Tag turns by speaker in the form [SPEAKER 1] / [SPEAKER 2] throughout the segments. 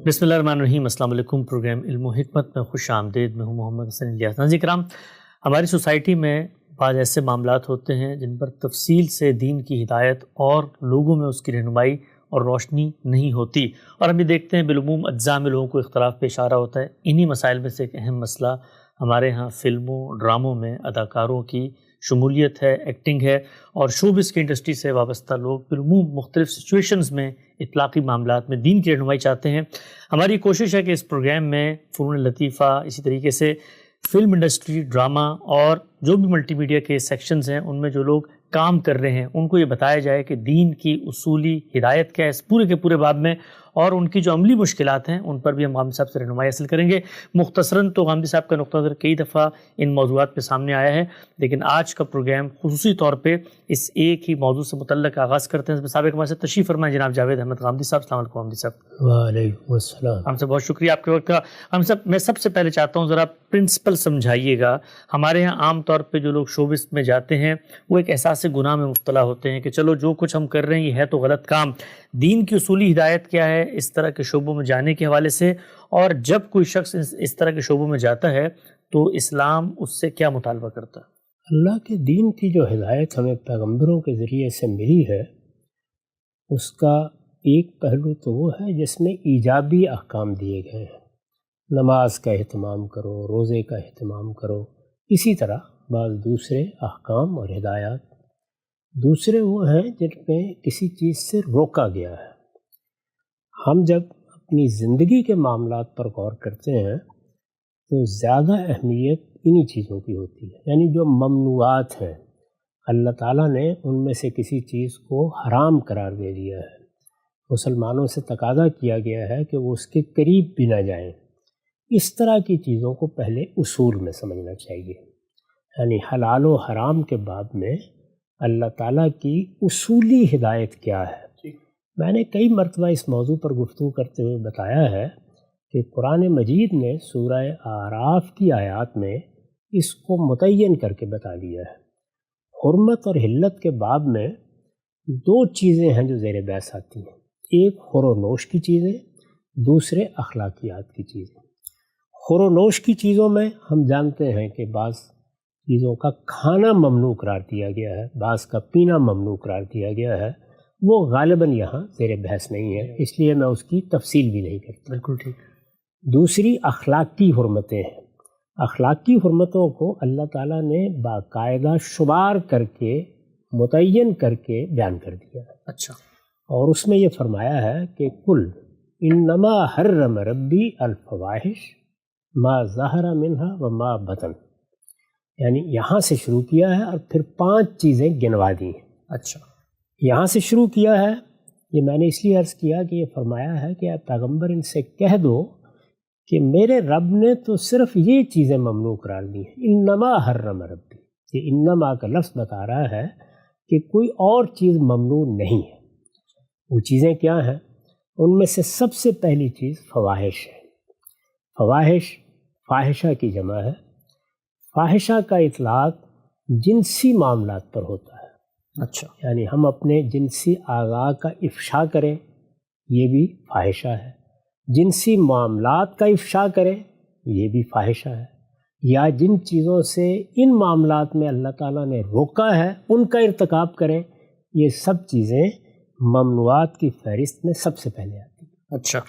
[SPEAKER 1] بسم اللہ الرحمن الرحیم۔ السلام علیکم۔ پروگرام علم و حکمت میں خوش آمدید۔ میں ہوں محمد حسن الیاس۔ ناظرین کرام، ہماری سوسائٹی میں بعض ایسے معاملات ہوتے ہیں جن پر تفصیل سے دین کی ہدایت اور لوگوں میں اس کی رہنمائی اور روشنی نہیں ہوتی، اور ہم یہ دیکھتے ہیں بالعموم اجزاء میں لوگوں کو اختلاف پیش آ رہا ہوتا ہے۔ انہی مسائل میں سے ایک اہم مسئلہ ہمارے ہاں فلموں ڈراموں میں اداکاروں کی شمولیت ہے، ایکٹنگ ہے، اور شوبز کی انڈسٹری سے وابستہ لوگ بالعموم مختلف سچویشنز میں اطلاقی معاملات میں دین کی رہنمائی چاہتے ہیں۔ ہماری کوشش ہے کہ اس پروگرام میں فنون لطیفہ، اسی طریقے سے فلم انڈسٹری، ڈرامہ اور جو بھی ملٹی میڈیا کے سیکشنز ہیں ان میں جو لوگ کام کر رہے ہیں ان کو یہ بتایا جائے کہ دین کی اصولی ہدایت کیا ہے اس پورے کے پورے باب میں، اور ان کی جو عملی مشکلات ہیں ان پر بھی ہم غامدی صاحب سے رہنمائی حاصل کریں گے۔ مختصراً تو غامدی صاحب کا نقطہ نظر کئی دفعہ ان موضوعات پہ سامنے آیا ہے، لیکن آج کا پروگرام خصوصی طور پہ اس ایک ہی موضوع سے متعلق آغاز کرتے ہیں۔ سابق ہمارے سے تشریف فرمائیں جناب جاوید احمد غامدی صاحب۔ السلام علیکم غامدی صاحب۔
[SPEAKER 2] وعلیکم السلام۔
[SPEAKER 1] ہم سے بہت شکریہ آپ کے وقت کا۔ ہم سب میں سب سے پہلے چاہتا ہوں ذرا پرنسپل سمجھائیے گا۔ ہمارے ہاں عام طور پہ جو لوگ شوبز میں جاتے ہیں وہ ایک احساس گناہ میں مبتلا ہوتے ہیں کہ چلو جو کچھ ہم کر رہے ہیں یہ ہے تو غلط کام۔ دین کی اصولی ہدایت کیا ہے اس طرح کے شعبوں میں جانے کے حوالے سے، اور جب کوئی شخص اس طرح کے شعبوں میں جاتا ہے تو اسلام اس سے کیا مطالبہ کرتا ہے؟
[SPEAKER 2] اللہ کے دین کی جو ہدایت ہمیں پیغمبروں کے ذریعے سے ملی ہے اس کا ایک پہلو تو وہ ہے جس میں ایجابی احکام دیے گئے ہیں۔ نماز کا اہتمام کرو، روزے کا اہتمام کرو، اسی طرح بعض دوسرے احکام اور ہدایات دوسرے وہ ہیں جن میں کسی چیز سے روکا گیا ہے۔ ہم جب اپنی زندگی کے معاملات پر غور کرتے ہیں تو زیادہ اہمیت انہی چیزوں کی ہوتی ہے، یعنی جو ممنوعات ہیں اللہ تعالیٰ نے ان میں سے کسی چیز کو حرام قرار دے دیا ہے، مسلمانوں سے تقاضا کیا گیا ہے کہ وہ اس کے قریب بھی نہ جائیں۔ اس طرح کی چیزوں کو پہلے اصول میں سمجھنا چاہیے، یعنی حلال و حرام کے باب میں اللہ تعالیٰ کی اصولی ہدایت کیا ہے۔ میں نے کئی مرتبہ اس موضوع پر گفتگو کرتے ہوئے بتایا ہے کہ قرآن مجید نے سورہ اعراف کی آیات میں اس کو متعین کر کے بتا دیا ہے۔ حرمت اور حلت کے باب میں دو چیزیں ہیں جو زیر بحث آتی ہیں، ایک خور و نوش کی چیزیں، دوسرے اخلاقیات کی چیزیں۔ خور و نوش کی چیزوں میں ہم جانتے ہیں کہ بعض چیزوں کا کھانا ممنوع قرار دیا گیا ہے، بعض کا پینا ممنوع قرار دیا گیا ہے، وہ غالباً یہاں زیر بحث نہیں ہے، اس لیے میں اس کی تفصیل بھی نہیں کرتا۔
[SPEAKER 1] بالکل ٹھیک۔
[SPEAKER 2] دوسری اخلاقی حرمتیں ہیں۔ اخلاقی حرمتوں کو اللہ تعالیٰ نے باقاعدہ شمار کر کے متعین کر کے بیان کر دیا ہے۔
[SPEAKER 1] اچھا۔
[SPEAKER 2] اور اس میں یہ فرمایا ہے کہ کل انما حرم ربی الفواحش ما ظہر منہا وما بطن، یعنی یہاں سے شروع کیا ہے اور پھر 5 چیزیں گنوا دی ہیں۔
[SPEAKER 1] اچھا،
[SPEAKER 2] یہاں سے شروع کیا ہے، یہ میں نے اس لیے عرض کیا کہ یہ فرمایا ہے کہ اے پیغمبر ان سے کہہ دو کہ میرے رب نے تو صرف یہ چیزیں ممنوع قرار دی ہیں۔ انما حرم ربی، یہ انما کا لفظ بتا رہا ہے کہ کوئی اور چیز ممنوع نہیں ہے۔ وہ چیزیں کیا ہیں؟ ان میں سے سب سے پہلی چیز فواحش ہے۔ فواحش فاحشہ کی جمع ہے۔ فاحشہ کا اطلاق جنسی معاملات پر ہوتا ہے۔
[SPEAKER 1] اچھا،
[SPEAKER 2] یعنی ہم اپنے جنسی اعضاء کا افشا کریں، یہ بھی فاحشہ ہے۔ جنسی معاملات کا افشا کریں، یہ بھی فاحشہ ہے۔ یا جن چیزوں سے ان معاملات میں اللہ تعالیٰ نے روکا ہے ان کا ارتکاب کریں، یہ سب چیزیں ممنوعات کی فہرست میں سب سے پہلے آتی ہیں۔
[SPEAKER 1] اچھا،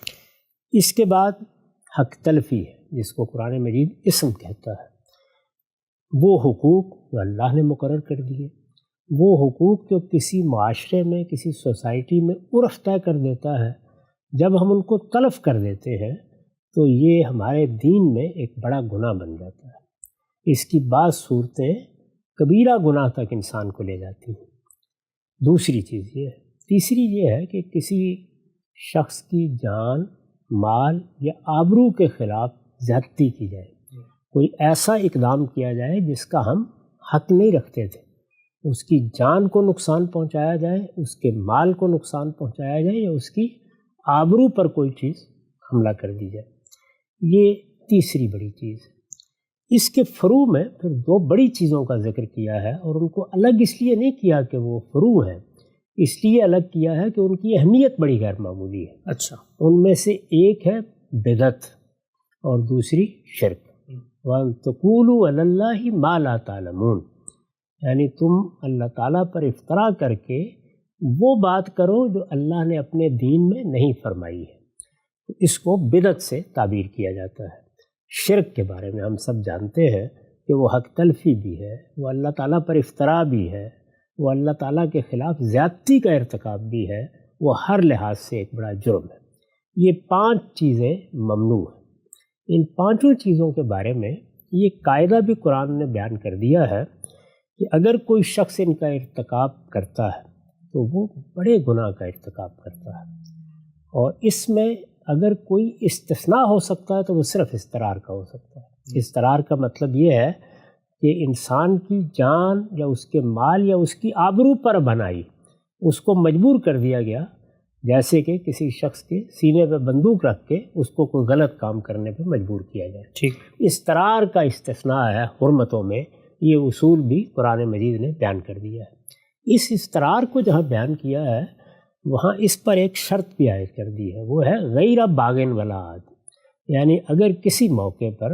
[SPEAKER 2] اس کے بعد حق تلفی ہے، جس کو قرآن مجید اسم کہتا ہے۔ وہ حقوق جو اللہ نے مقرر کر دیے، وہ حقوق جو کسی معاشرے میں، کسی سوسائٹی میں عرف طے کر دیتا ہے، جب ہم ان کو تلف کر دیتے ہیں تو یہ ہمارے دین میں ایک بڑا گناہ بن جاتا ہے۔ اس کی بعض صورتیں کبیرہ گناہ تک انسان کو لے جاتی ہیں۔ دوسری چیز یہ ہے۔ تیسری یہ ہے کہ کسی شخص کی جان، مال یا آبرو کے خلاف زیادتی کی جائے، کوئی ایسا اقدام کیا جائے جس کا ہم حق نہیں رکھتے تھے، اس کی جان کو نقصان پہنچایا جائے، اس کے مال کو نقصان پہنچایا جائے، یا اس کی آبرو پر کوئی چیز حملہ کر دی جائے، یہ تیسری بڑی چیز ہے۔ اس کے فروع میں پھر 2 بڑی چیزوں کا ذکر کیا ہے، اور ان کو الگ اس لیے نہیں کیا کہ وہ فروع ہیں، اس لیے الگ کیا ہے کہ ان کی اہمیت بڑی غیر معمولی ہے۔
[SPEAKER 1] اچھا،
[SPEAKER 2] ان میں سے ایک ہے بدعت اور دوسری شرک۔ وَأَن تَقُولُوا عَلَى اللَّهِ مَا لَا تَعْلَمُونَ، یعنی تم اللہ تعالیٰ پر افترا کر کے وہ بات کرو جو اللہ نے اپنے دین میں نہیں فرمائی ہے۔ اس کو بدعت سے تعبیر کیا جاتا ہے۔ شرک کے بارے میں ہم سب جانتے ہیں کہ وہ حق تلفی بھی ہے، وہ اللہ تعالیٰ پر افترا بھی ہے، وہ اللہ تعالیٰ کے خلاف زیادتی کا ارتکاب بھی ہے، وہ ہر لحاظ سے ایک بڑا جرم ہے۔ یہ 5 چیزیں ممنوع ہیں۔ ان 5 چیزوں کے بارے میں یہ قاعدہ بھی قرآن نے بیان کر دیا ہے کہ اگر کوئی شخص ان کا ارتکاب کرتا ہے تو وہ بڑے گناہ کا ارتکاب کرتا ہے، اور اس میں اگر کوئی استثناء ہو سکتا ہے تو وہ صرف استرار کا ہو سکتا ہے۔ استرار کا مطلب یہ ہے کہ انسان کی جان یا اس کے مال یا اس کی آبرو پر بنائی، اس کو مجبور کر دیا گیا، جیسے کہ کسی شخص کے سینے پہ بندوق رکھ کے اس کو کوئی غلط کام کرنے پہ مجبور کیا جائے۔
[SPEAKER 1] ٹھیک،
[SPEAKER 2] استرار کا استثناء ہے حرمتوں میں، یہ اصول بھی قرآن مجید نے بیان کر دیا ہے۔ اس استرار کو جہاں بیان کیا ہے وہاں اس پر ایک شرط بھی عائد کر دی ہے، وہ ہے غیر باغن ولا عاد، یعنی اگر کسی موقع پر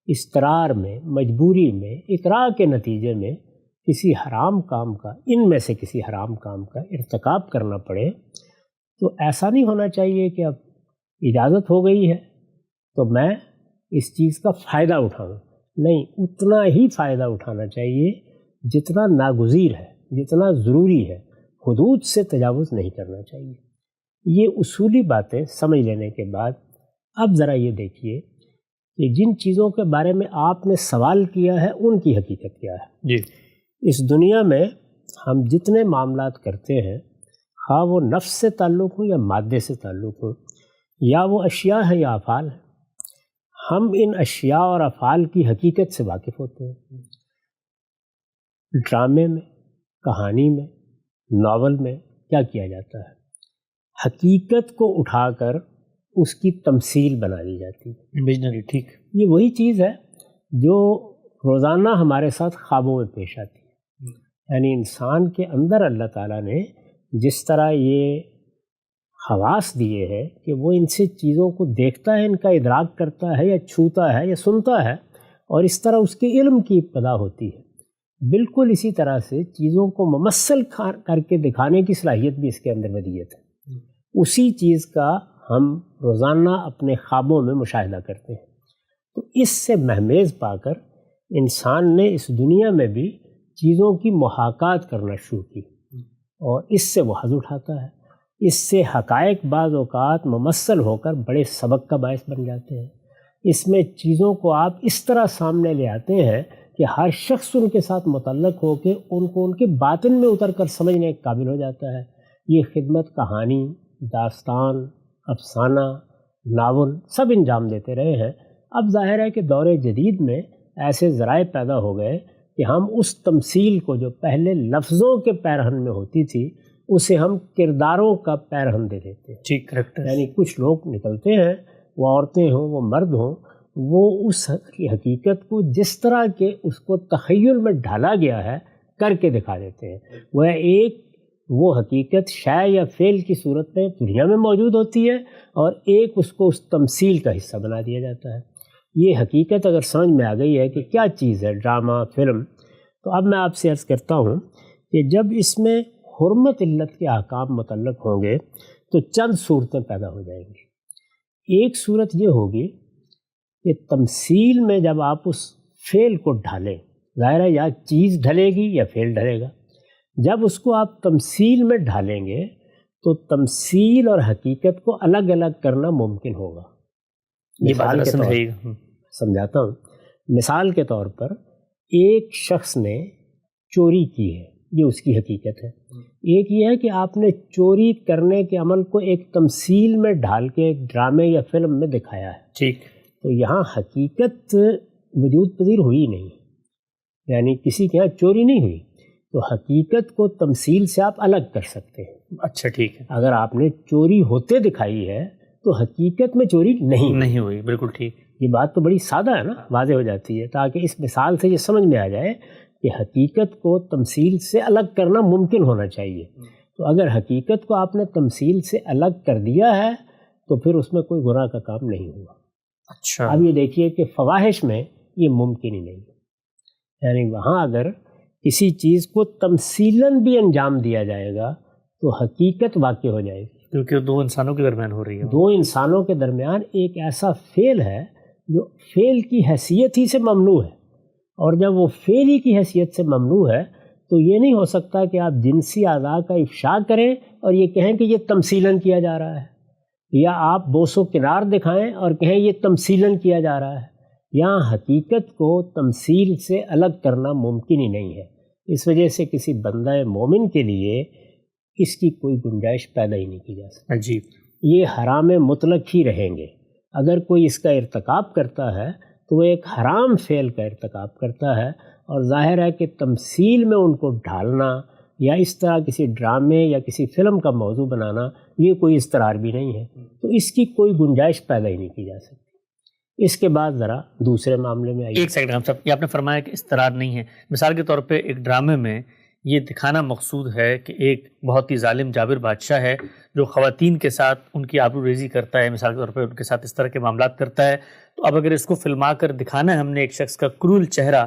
[SPEAKER 2] استرار میں، مجبوری میں، اکراہ کے نتیجے میں کسی حرام کام کا، ان میں سے کسی حرام کام کا ارتکاب کرنا پڑے تو ایسا نہیں ہونا چاہیے کہ اب اجازت ہو گئی ہے تو میں اس چیز کا فائدہ اٹھاؤں، نہیں، اتنا ہی فائدہ اٹھانا چاہیے جتنا ناگزیر ہے، جتنا ضروری ہے، حدود سے تجاوز نہیں کرنا چاہیے۔ یہ اصولی باتیں سمجھ لینے کے بعد اب ذرا یہ دیکھیے کہ جن چیزوں کے بارے میں آپ نے سوال کیا ہے ان کی حقیقت کیا ہے۔
[SPEAKER 1] جی،
[SPEAKER 2] اس دنیا میں ہم جتنے معاملات کرتے ہیں، خواہ وہ نفس سے تعلق ہوں یا مادے سے تعلق ہوں، یا وہ اشیاء ہیں یا افعال ہیں، ہم ان اشیاء اور افعال کی حقیقت سے واقف ہوتے ہیں۔ ڈرامے میں، کہانی میں، ناول میں کیا کیا جاتا ہے؟ حقیقت کو اٹھا کر اس کی تمثیل بنا دی جاتی ہے،
[SPEAKER 1] امیجنری۔ ٹھیک،
[SPEAKER 2] یہ وہی چیز ہے جو روزانہ ہمارے ساتھ خوابوں میں پیش آتی ہے۔ یعنی انسان کے اندر اللہ تعالیٰ نے جس طرح یہ حواس دیے ہیں کہ وہ ان سے چیزوں کو دیکھتا ہے، ان کا ادراک کرتا ہے، یا چھوتا ہے یا سنتا ہے، اور اس طرح اس کے علم کی ابتدا ہوتی ہے، بالکل اسی طرح سے چیزوں کو ممثل کر کے دکھانے کی صلاحیت بھی اس کے اندر ودیت ہے۔ اسی چیز کا ہم روزانہ اپنے خوابوں میں مشاہدہ کرتے ہیں۔ تو اس سے مہمیز پا کر انسان نے اس دنیا میں بھی چیزوں کی محاکات کرنا شروع کی، اور اس سے وہ حظ اٹھاتا ہے۔ اس سے حقائق بعض اوقات ممثل ہو کر بڑے سبق کا باعث بن جاتے ہیں۔ اس میں چیزوں کو آپ اس طرح سامنے لے آتے ہیں کہ ہر شخص ان کے ساتھ متعلق ہو کے ان کو ان کے باطن میں اتر کر سمجھنے کے قابل ہو جاتا ہے۔ یہ خدمت کہانی، داستان، افسانہ، ناول سب انجام دیتے رہے ہیں۔ اب ظاہر ہے کہ دور جدید میں ایسے ذرائع پیدا ہو گئے کہ ہم اس تمثیل کو جو پہلے لفظوں کے پیرہن میں ہوتی تھی اسے ہم کرداروں کا پیرہن دے دیتے ہیں۔
[SPEAKER 1] ٹھیک، کریکٹ۔
[SPEAKER 2] یعنی کچھ لوگ نکلتے ہیں، وہ عورتیں ہوں، وہ مرد ہوں، وہ اس حقیقت کو جس طرح کے اس کو تخیل میں ڈھالا گیا ہے کر کے دکھا دیتے ہیں۔ وہ حقیقت شے یا فعل کی صورت میں دنیا میں موجود ہوتی ہے، اور ایک اس کو اس تمثیل کا حصہ بنا دیا جاتا ہے۔ یہ حقیقت اگر سمجھ میں آ گئی ہے کہ کیا چیز ہے ڈرامہ، فلم، تو اب میں آپ سے عرض کرتا ہوں کہ جب اس میں حرمت علت کے احکام متعلق ہوں گے تو چند صورتیں پیدا ہو جائیں گی۔ ایک صورت یہ ہوگی کہ تمثیل میں جب آپ اس فعل کو ڈھالیں، ظاہر ہے یا چیز ڈھلے گی یا فعل ڈھلے گا، جب اس کو آپ تمثیل میں ڈھالیں گے تو تمثیل اور حقیقت کو الگ الگ کرنا ممکن ہوگا۔
[SPEAKER 1] یہ بات
[SPEAKER 2] سمجھاتا ہوں۔ مثال کے طور پر ایک شخص نے چوری کی ہے، یہ اس کی حقیقت ہے۔ ایک یہ ہے کہ آپ نے چوری کرنے کے عمل کو ایک تمثیل میں ڈھال کے ایک ڈرامے یا فلم میں دکھایا ہے۔
[SPEAKER 1] ٹھیک،
[SPEAKER 2] تو یہاں حقیقت وجود پذیر ہوئی نہیں، یعنی کسی کے یہاں چوری نہیں ہوئی، تو حقیقت کو تمثیل سے آپ الگ کر سکتے ہیں۔
[SPEAKER 1] اچھا، ٹھیک ہے۔
[SPEAKER 2] اگر آپ نے چوری ہوتے دکھائی ہے تو حقیقت میں چوری نہیں
[SPEAKER 1] ہوئی، بالکل ٹھیک۔
[SPEAKER 2] یہ بات تو بڑی سادہ ہے نا، واضح ہو جاتی ہے، تاکہ اس مثال سے یہ سمجھ میں آ جائے کہ حقیقت کو تمثیل سے الگ کرنا ممکن ہونا چاہیے۔ تو اگر حقیقت کو آپ نے تمثیل سے الگ کر دیا ہے تو پھر اس میں کوئی گناہ کا کام نہیں ہوا۔
[SPEAKER 1] اچھا،
[SPEAKER 2] اب یہ دیکھیے کہ فواحش میں یہ ممکن ہی نہیں ہے، یعنی وہاں اگر کسی چیز کو تمثیلاً بھی انجام دیا جائے گا تو حقیقت واقع ہو جائے گی،
[SPEAKER 1] کیونکہ دو انسانوں کے درمیان ہو رہی ہے۔
[SPEAKER 2] دو انسانوں کے درمیان ایک ایسا فعل ہے جو فعل کی حیثیت ہی سے ممنوع ہے، اور جب وہ فعل ہی کی حیثیت سے ممنوع ہے تو یہ نہیں ہو سکتا کہ آپ جنسی اعضاء کا افشا کریں اور یہ کہیں کہ یہ تمثیلاً کیا جا رہا ہے، یا آپ بوس و کنار دکھائیں اور کہیں یہ تمثیلاً کیا جا رہا ہے۔ یہاں حقیقت کو تمثیل سے الگ کرنا ممکن ہی نہیں ہے، اس وجہ سے کسی بندہ مومن کے لیے اس کی کوئی گنجائش پیدا ہی نہیں کی جا سکتی۔
[SPEAKER 1] عجیب،
[SPEAKER 2] یہ حرام مطلق ہی رہیں گے۔ اگر کوئی اس کا ارتکاب کرتا ہے تو وہ ایک حرام فعل کا ارتکاب کرتا ہے، اور ظاہر ہے کہ تمثیل میں ان کو ڈھالنا یا اس طرح کسی ڈرامے یا کسی فلم کا موضوع بنانا یہ کوئی اضطرار بھی نہیں ہے، تو اس کی کوئی گنجائش پیدا ہی نہیں کی جا سکتی۔ اس کے بعد ذرا دوسرے معاملے میں آئیے۔
[SPEAKER 1] ایک سیکنڈ ہم صاحب، یہ آپ نے فرمایا کہ اضطرار نہیں ہے، مثال کے طور پہ ایک ڈرامے میں یہ دکھانا مقصود ہے کہ ایک بہت ہی ظالم جابر بادشاہ ہے جو خواتین کے ساتھ ان کی آبرو ریزی کرتا ہے، مثال کے طور پہ ان کے ساتھ اس طرح کے معاملات کرتا ہے، تو اب اگر اس کو فلما کر دکھانا ہے ہم نے ایک شخص کا کرول چہرہ،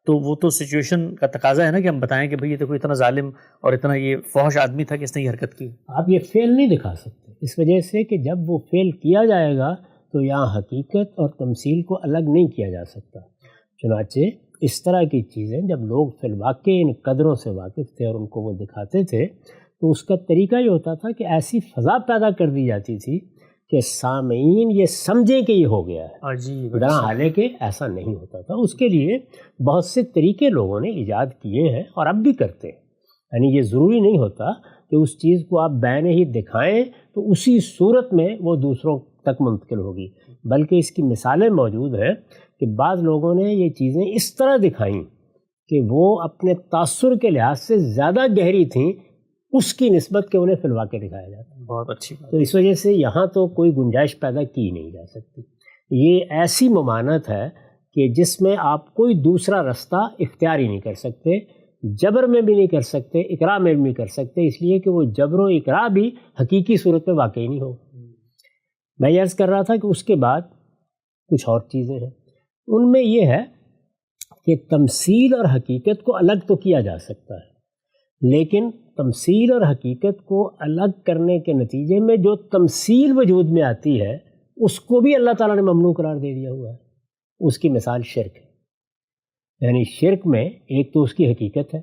[SPEAKER 1] تو وہ تو سچویشن کا تقاضا ہے نا کہ ہم بتائیں کہ بھئی یہ دیکھو اتنا ظالم اور اتنا یہ فحش آدمی تھا کہ اس نے یہ حرکت کی۔
[SPEAKER 2] آپ یہ فعل نہیں دکھا سکتے، اس وجہ سے کہ جب وہ فعل کیا جائے گا تو یہاں حقیقت اور تمثیل کو الگ نہیں کیا جا سکتا۔ چنانچہ اس طرح کی چیزیں جب لوگ فی الواقع ان قدروں سے واقف تھے اور ان کو وہ دکھاتے تھے تو اس کا طریقہ یہ ہوتا تھا کہ ایسی فضا پیدا کر دی جاتی تھی کہ سامعین یہ سمجھیں کہ یہ ہو گیا ہے،
[SPEAKER 1] عجیب،
[SPEAKER 2] حالانکہ ایسا نہیں ہوتا تھا۔ اس کے لیے بہت سے طریقے لوگوں نے ایجاد کیے ہیں اور اب بھی کرتے ہیں، یعنی یہ ضروری نہیں ہوتا کہ اس چیز کو آپ بعینہ ہی دکھائیں تو اسی صورت میں وہ دوسروں تک منتقل ہوگی، بلکہ اس کی مثالیں موجود ہیں کہ بعض لوگوں نے یہ چیزیں اس طرح دکھائیں کہ وہ اپنے تاثر کے لحاظ سے زیادہ گہری تھیں اس کی نسبت کہ انہیں فی الواقع دکھایا جاتا ہے۔
[SPEAKER 1] بہت اچھی بات۔
[SPEAKER 2] تو اس وجہ سے یہاں تو کوئی گنجائش پیدا کی نہیں جا سکتی۔ یہ ایسی ممانعت ہے کہ جس میں آپ کوئی دوسرا رستہ اختیار ہی نہیں کر سکتے، جبر میں بھی نہیں کر سکتے، اکراہ میں بھی نہیں کر سکتے، اس لیے کہ وہ جبر و اکراہ بھی حقیقی صورت میں واقعی نہیں ہوگا۔ میں یہ عرض کر رہا تھا کہ اس کے بعد کچھ اور چیزیں ہیں، ان میں یہ ہے کہ تمثیل اور حقیقت کو الگ تو کیا جا سکتا ہے، لیکن تمثیل اور حقیقت کو الگ کرنے کے نتیجے میں جو تمثیل وجود میں آتی ہے اس کو بھی اللہ تعالیٰ نے ممنوع قرار دے دیا ہوا ہے۔ اس کی مثال شرک ہے، یعنی شرک میں ایک تو اس کی حقیقت ہے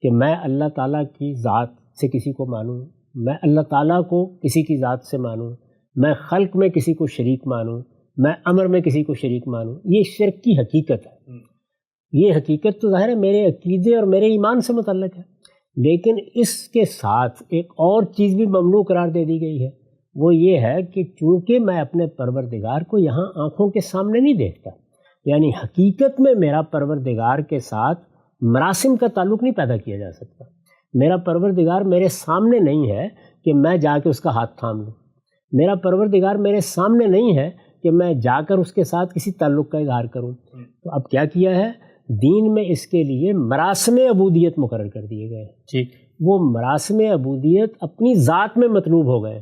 [SPEAKER 2] کہ میں اللہ تعالیٰ کی ذات سے کسی کو مانوں، میں اللہ تعالیٰ کو کسی کی ذات سے مانوں، میں خلق میں کسی کو شریک مانوں، میں امر میں کسی کو شریک مانوں، یہ شرک کی حقیقت ہے۔ یہ حقیقت تو ظاہر ہے میرے عقیدے اور میرے ایمان سے متعلق ہے، لیکن اس کے ساتھ ایک اور چیز بھی ممنوع قرار دے دی گئی ہے، وہ یہ ہے کہ چونکہ میں اپنے پروردگار کو یہاں آنکھوں کے سامنے نہیں دیکھتا، یعنی حقیقت میں میرا پروردگار کے ساتھ مراسم کا تعلق نہیں پیدا کیا جا سکتا۔ میرا پروردگار میرے سامنے نہیں ہے کہ میں جا کے اس کا ہاتھ تھام لوں، میرا پروردگار میرے سامنے نہیں ہے کہ میں جا کر اس کے ساتھ کسی تعلق کا اظہار کروں۔ تو اب کیا کیا ہے، دین میں اس کے لیے مراسم عبودیت مقرر کر دیے گئے ہیں۔
[SPEAKER 1] ٹھیک،
[SPEAKER 2] وہ مراسم عبودیت اپنی ذات میں مطلوب ہو گئے۔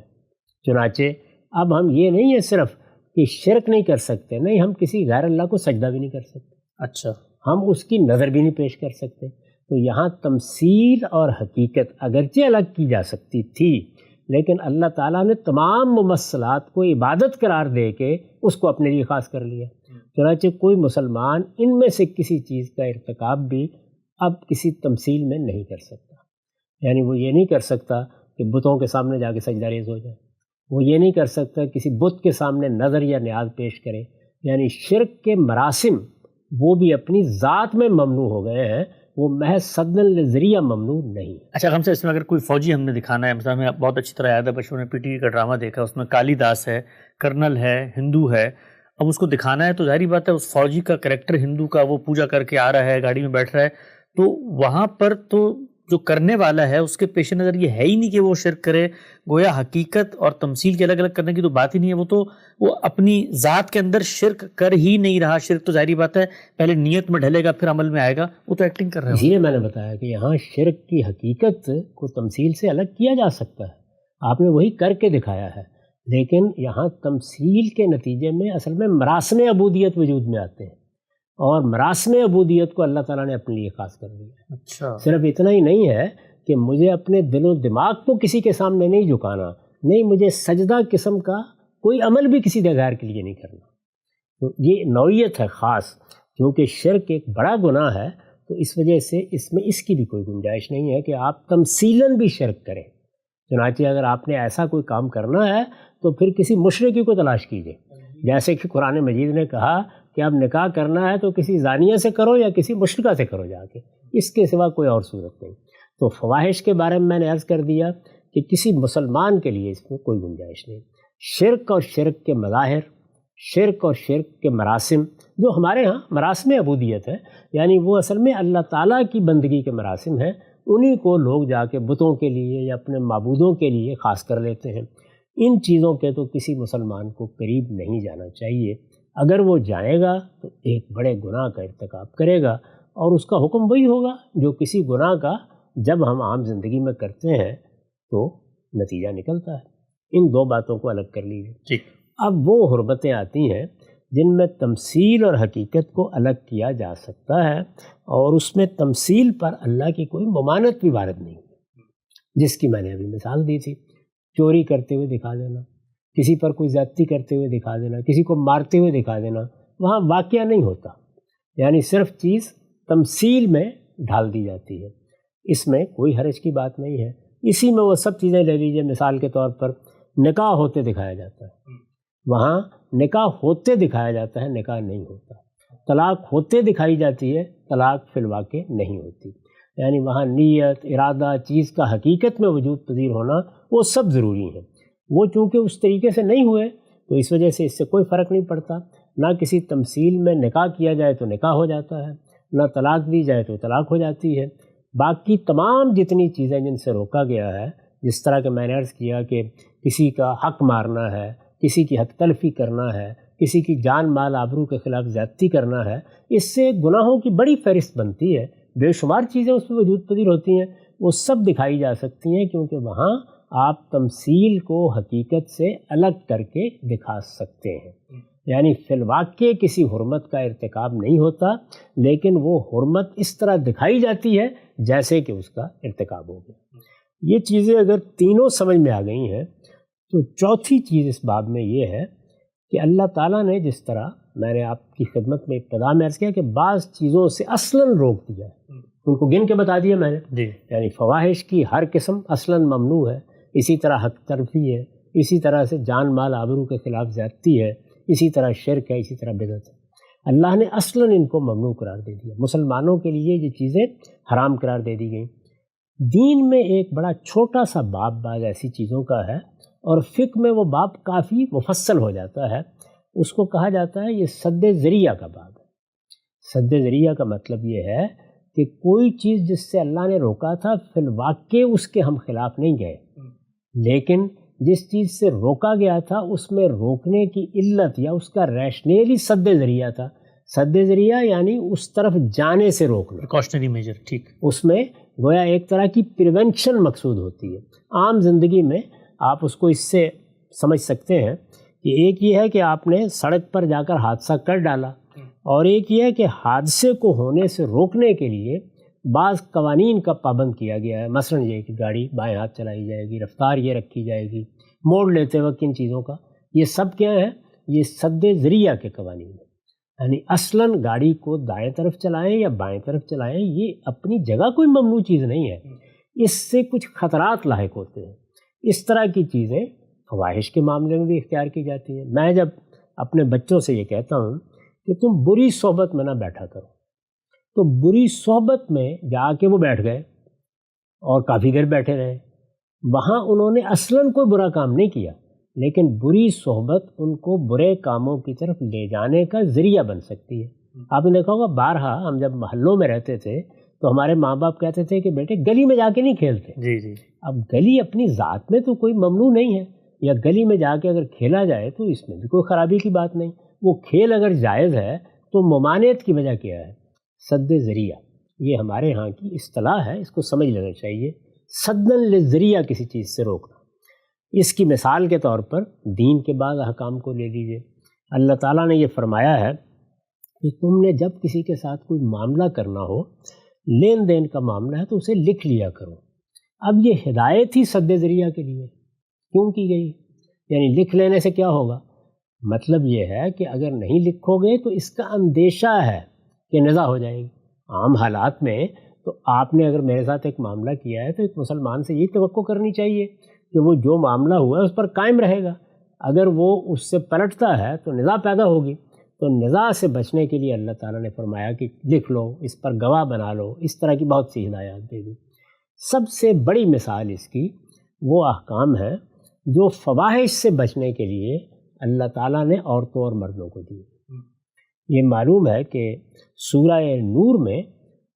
[SPEAKER 2] چنانچہ اب ہم یہ نہیں ہے صرف کہ شرک نہیں کر سکتے، نہیں، ہم کسی غیر اللہ کو سجدہ بھی نہیں کر سکتے،
[SPEAKER 1] اچھا،
[SPEAKER 2] ہم اس کی نظر بھی نہیں پیش کر سکتے۔ تو یہاں تمثیل اور حقیقت اگرچہ الگ کی جا سکتی تھی، لیکن اللہ تعالیٰ نے تمام ممثلات کو عبادت قرار دے کے اس کو اپنے لیے خاص کر لیا۔ چنانچہ کوئی مسلمان ان میں سے کسی چیز کا ارتکاب بھی اب کسی تمثیل میں نہیں کر سکتا، یعنی وہ یہ نہیں کر سکتا کہ بتوں کے سامنے جا کے سجدہ ریز ہو جائے، وہ یہ نہیں کر سکتا کسی بت کے سامنے نظر یا نیاز پیش کرے، یعنی شرک کے مراسم وہ بھی اپنی ذات میں ممنوع ہو گئے ہیں، وہ محض صدن لذریعہ ممنوع نہیں۔
[SPEAKER 1] اچھا، ہم سے اس میں اگر کوئی فوجی ہم نے دکھانا ہے، مثلا ہمیں بہت اچھی طرح یاد ہے بچپن میں پی ٹی وی کا ڈرامہ دیکھا، اس میں کالی داس ہے، کرنل ہے، ہندو ہے، اب اس کو دکھانا ہے تو ظاہری بات ہے اس فوجی کا کریکٹر ہندو کا وہ پوجا کر کے آ رہا ہے، گاڑی میں بیٹھ رہا ہے، تو وہاں پر تو جو کرنے والا ہے اس کے پیش نظر یہ ہے ہی نہیں کہ وہ شرک کرے. گویا حقیقت اور تمثیل کے الگ الگ کرنے کی تو بات ہی نہیں ہے. وہ اپنی ذات کے اندر شرک کر ہی نہیں رہا. شرک تو ظاہری بات ہے پہلے نیت میں ڈھلے گا پھر عمل میں آئے گا, وہ تو ایکٹنگ کر رہا ہے.
[SPEAKER 2] اسی لیے میں نے بتایا کہ یہاں شرک کی حقیقت کو تمثیل سے الگ کیا جا سکتا ہے, آپ نے وہی کر کے دکھایا ہے, لیکن یہاں تمثیل کے نتیجے میں اصل میں مراسم عبودیت وجود میں آتے ہیں, اور مراسم عبودیت کو اللہ تعالیٰ نے اپنے لیے خاص کر دیا ہے.
[SPEAKER 1] اچھا,
[SPEAKER 2] صرف اتنا ہی نہیں ہے کہ مجھے اپنے دل و دماغ کو کسی کے سامنے نہیں جھکانا, نہیں مجھے سجدہ قسم کا کوئی عمل بھی کسی غیر کے لیے نہیں کرنا. تو یہ نوعیت ہے خاص, کیونکہ شرک ایک بڑا گناہ ہے, تو اس وجہ سے اس میں اس کی بھی کوئی گنجائش نہیں ہے کہ آپ تمثیلاً بھی شرک کریں. چنانچہ اگر آپ نے ایسا کوئی کام کرنا ہے تو پھر کسی مشرکی کو تلاش کیجیے, جیسے کہ قرآن مجید نے کہا کہ اب نکاح کرنا ہے تو کسی زانیہ سے کرو یا کسی مشرکہ سے کرو جا کے, اس کے سوا کوئی اور صورت نہیں. تو فواحش کے بارے میں نے عرض کر دیا کہ کسی مسلمان کے لیے اس میں کوئی گنجائش نہیں. شرک اور شرک کے مظاہر, شرک اور شرک کے مراسم جو ہمارے ہاں مراسم عبودیت ہے, یعنی وہ اصل میں اللہ تعالیٰ کی بندگی کے مراسم ہیں, انہی کو لوگ جا کے بتوں کے لیے یا اپنے معبودوں کے لیے خاص کر لیتے ہیں. ان چیزوں کے تو کسی مسلمان کو قریب نہیں جانا چاہیے. اگر وہ جائے گا تو ایک بڑے گناہ کا ارتکاب کرے گا, اور اس کا حکم وہی ہوگا جو کسی گناہ کا جب ہم عام زندگی میں کرتے ہیں تو نتیجہ نکلتا ہے. ان دو باتوں کو الگ کر لیجیے. اب وہ حرمتیں آتی ہیں جن میں تمثیل اور حقیقت کو الگ کیا جا سکتا ہے, اور اس میں تمثیل پر اللہ کی کوئی ممانعت بھی وارد نہیں ہے, جس کی میں نے ابھی مثال دی تھی. چوری کرتے ہوئے دکھا دینا, کسی پر کوئی زیادتی کرتے ہوئے دکھا دینا, کسی کو مارتے ہوئے دکھا دینا, وہاں واقعہ نہیں ہوتا, یعنی صرف چیز تمثیل میں ڈھال دی جاتی ہے. اس میں کوئی حرج کی بات نہیں ہے. اسی میں وہ سب چیزیں لے لیجیے. مثال کے طور پر نکاح ہوتے دکھایا جاتا ہے, وہاں نکاح ہوتے دکھایا جاتا ہے, نکاح نہیں ہوتا. طلاق ہوتے دکھائی جاتی ہے, طلاق فی الواقع نہیں ہوتی. یعنی وہاں نیت, ارادہ, چیز کا حقیقت میں وجود پذیر ہونا وہ سب ضروری ہیں. وہ چونکہ اس طریقے سے نہیں ہوئے تو اس وجہ سے اس سے کوئی فرق نہیں پڑتا. نہ کسی تمثیل میں نکاح کیا جائے تو نکاح ہو جاتا ہے, نہ طلاق دی جائے تو طلاق ہو جاتی ہے. باقی تمام جتنی چیزیں جن سے روکا گیا ہے, جس طرح کہ میں نے عرض کیا کہ کسی کا حق مارنا ہے, کسی کی حق تلفی کرنا ہے, کسی کی جان مال آبرو کے خلاف زیادتی کرنا ہے, اس سے گناہوں کی بڑی فہرست بنتی ہے. بے شمار چیزیں اس میں وجود پذیر ہوتی ہیں, وہ سب دکھائی جا سکتی ہیں, کیونکہ وہاں آپ تمثیل کو حقیقت سے الگ کر کے دکھا سکتے ہیں. یعنی فی الواقع کسی حرمت کا ارتکاب نہیں ہوتا, لیکن وہ حرمت اس طرح دکھائی جاتی ہے جیسے کہ اس کا ارتکاب ہو گیا. یہ چیزیں اگر تینوں سمجھ میں آ گئی ہیں تو چوتھی چیز اس باب میں یہ ہے کہ اللہ تعالیٰ نے جس طرح میں نے آپ کی خدمت میں ابتدا میں عرض کیا کہ بعض چیزوں سے اصلاً روک دیا ہے, ان کو گن کے بتا دیا میں نے. یعنی فواحش کی ہر قسم اصلاً ممنوع ہے, اسی طرح حق تلفی ہے, اسی طرح سے جان مال آبرو کے خلاف زیادتی ہے, اسی طرح شرک ہے, اسی طرح بدعت ہے. اللہ نے اصلاً ان کو ممنوع قرار دے دیا. مسلمانوں کے لیے یہ چیزیں حرام قرار دے دی گئیں. دین میں ایک بڑا چھوٹا سا باب بعض ایسی چیزوں کا ہے, اور فقہ میں وہ باب کافی مفصل ہو جاتا ہے. اس کو کہا جاتا ہے یہ سد ذریعہ کا باب ہے. سد ذریعہ کا مطلب یہ ہے کہ کوئی چیز جس سے اللہ نے روکا تھا فی الواقع اس کے ہم خلاف نہیں گئے, لیکن جس چیز سے روکا گیا تھا اس میں روکنے کی علت یا اس کا ریشنیلی سد ذریعہ تھا. سد ذریعہ یعنی اس طرف جانے سے روکنا,
[SPEAKER 1] پریکاشنری میجر. ٹھیک,
[SPEAKER 2] اس میں گویا ایک طرح کی پریونشن مقصود ہوتی ہے. عام زندگی میں آپ اس کو اس سے سمجھ سکتے ہیں کہ ایک یہ ہے کہ آپ نے سڑک پر جا کر حادثہ کر ڈالا, اور ایک یہ ہے کہ حادثے کو ہونے سے روکنے کے لیے بعض قوانین کا پابند کیا گیا ہے. مثلا یہ کہ گاڑی بائیں ہاتھ چلائی جائے گی, رفتار یہ رکھی جائے گی, موڑ لیتے وقت ان چیزوں کا, یہ سب کیا ہے, یہ سد ذریعہ کے قوانین ہیں. یعنی اصلاً گاڑی کو دائیں طرف چلائیں یا بائیں طرف چلائیں, یہ اپنی جگہ کوئی ممنوع چیز نہیں ہے, اس سے کچھ خطرات لاحق ہوتے ہیں. اس طرح کی چیزیں فواحش کے معاملے میں بھی اختیار کی جاتی ہیں. میں جب اپنے بچوں سے یہ کہتا ہوں کہ تم بری صحبت میں نہ بیٹھا کرو, تو بری صحبت میں جا کے وہ بیٹھ گئے اور کافی دیر بیٹھے رہے. وہاں انہوں نے اصلاً کوئی برا کام نہیں کیا, لیکن بری صحبت ان کو برے کاموں کی طرف لے جانے کا ذریعہ بن سکتی ہے. آپ نے دیکھا ہوگا بارہا ہم جب محلوں میں رہتے تھے تو ہمارے ماں باپ کہتے تھے کہ بیٹے گلی میں جا کے نہیں کھیلتے.
[SPEAKER 1] جی جی.
[SPEAKER 2] اب گلی اپنی ذات میں تو کوئی ممنوع نہیں ہے، یا گلی میں جا کے اگر کھیلا جائے تو اس میں بھی کوئی خرابی کی بات نہیں. وہ کھیل اگر جائز ہے تو ممانعت کی وجہ کیا ہے؟ سد ذریعہ. یہ ہمارے ہاں کی اصطلاح ہے، اس کو سمجھ لینا چاہیے. سدن للذریعہ، کسی چیز سے روکنا. اس کی مثال کے طور پر دین کے بعض احکام کو لے لیجئے. اللہ تعالیٰ نے یہ فرمایا ہے کہ تم نے جب کسی کے ساتھ کوئی معاملہ کرنا ہو، لین دین کا معاملہ ہے، تو اسے لکھ لیا کرو. اب یہ ہدایت ہی سد ذریعہ کے لیے کیوں کی گئی؟ یعنی لکھ لینے سے کیا ہوگا؟ مطلب یہ ہے کہ اگر نہیں لکھو گے تو اس کا اندیشہ ہے کہ نزاع ہو جائے گی. عام حالات میں تو آپ نے اگر میرے ساتھ ایک معاملہ کیا ہے تو ایک مسلمان سے یہ توقع کرنی چاہیے کہ وہ جو معاملہ ہوا ہے اس پر قائم رہے گا. اگر وہ اس سے پلٹتا ہے تو نزاع پیدا ہوگی. تو نزاع سے بچنے کے لیے اللہ تعالیٰ نے فرمایا کہ لکھ لو، اس پر گواہ بنا لو. اس طرح کی بہت سی ہدایات دے دی. سب سے بڑی مثال اس کی وہ احکام ہے جو فواحش سے بچنے کے لیے اللہ تعالیٰ نے عورتوں اور مردوں کو دی. یہ معلوم ہے کہ سورہ نور میں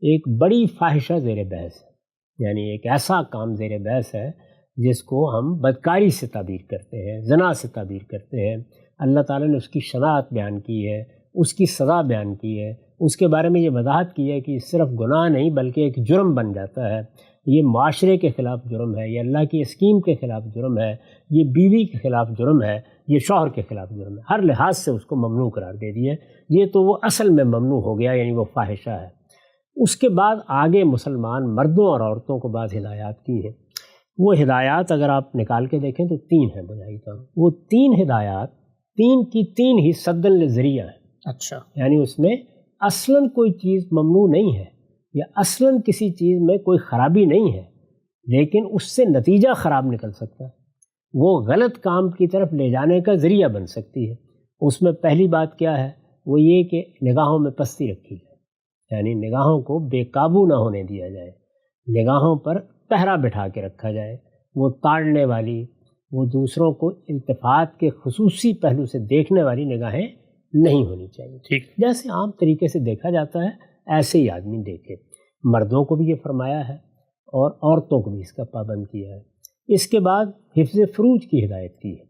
[SPEAKER 2] ایک بڑی فاحشہ زیر بحث ہے، یعنی ایک ایسا کام زیر بحث ہے جس کو ہم بدکاری سے تعبیر کرتے ہیں، زنا سے تعبیر کرتے ہیں. اللہ تعالیٰ نے اس کی شناعت بیان کی ہے، اس کی سزا بیان کی ہے، اس کے بارے میں یہ وضاحت کی ہے کہ یہ صرف گناہ نہیں بلکہ ایک جرم بن جاتا ہے. یہ معاشرے کے خلاف جرم ہے، یہ اللہ کی اسکیم کے خلاف جرم ہے، یہ بیوی کے خلاف جرم ہے، یہ شوہر کے خلاف جرم ہے. ہر لحاظ سے اس کو ممنوع قرار دے دیا. یہ تو وہ اصل میں ممنوع ہو گیا، یعنی وہ فاحشہ ہے. اس کے بعد آگے مسلمان مردوں اور عورتوں کو بعض ہدایات کی ہیں. وہ ہدایات اگر آپ نکال کے دیکھیں تو 3 ہیں بنیادی طور. وہ 3 ہدایات 3 کی 3 ہی سدن للذریعہ ہیں.
[SPEAKER 1] اچھا.
[SPEAKER 2] یعنی اس میں اصلاً کوئی چیز ممنوع نہیں ہے یا اصلاً کسی چیز میں کوئی خرابی نہیں ہے، لیکن اس سے نتیجہ خراب نکل سکتا ہے، وہ غلط کام کی طرف لے جانے کا ذریعہ بن سکتی ہے. اس میں پہلی بات کیا ہے؟ وہ یہ کہ نگاہوں میں پستی رکھی جائے، یعنی نگاہوں کو بے قابو نہ ہونے دیا جائے، نگاہوں پر پہرا بٹھا کے رکھا جائے. وہ تاڑنے والی، وہ دوسروں کو التفات کے خصوصی پہلو سے دیکھنے والی نگاہیں نہیں ہونی چاہیے.
[SPEAKER 1] ٹھیک.
[SPEAKER 2] جیسے عام طریقے سے دیکھا جاتا ہے ایسے ہی آدمی دیکھے. مردوں کو بھی یہ فرمایا ہے اور عورتوں کو بھی اس کا پابند کیا ہے. اس کے بعد حفظ فروج کی ہدایت کی ہے.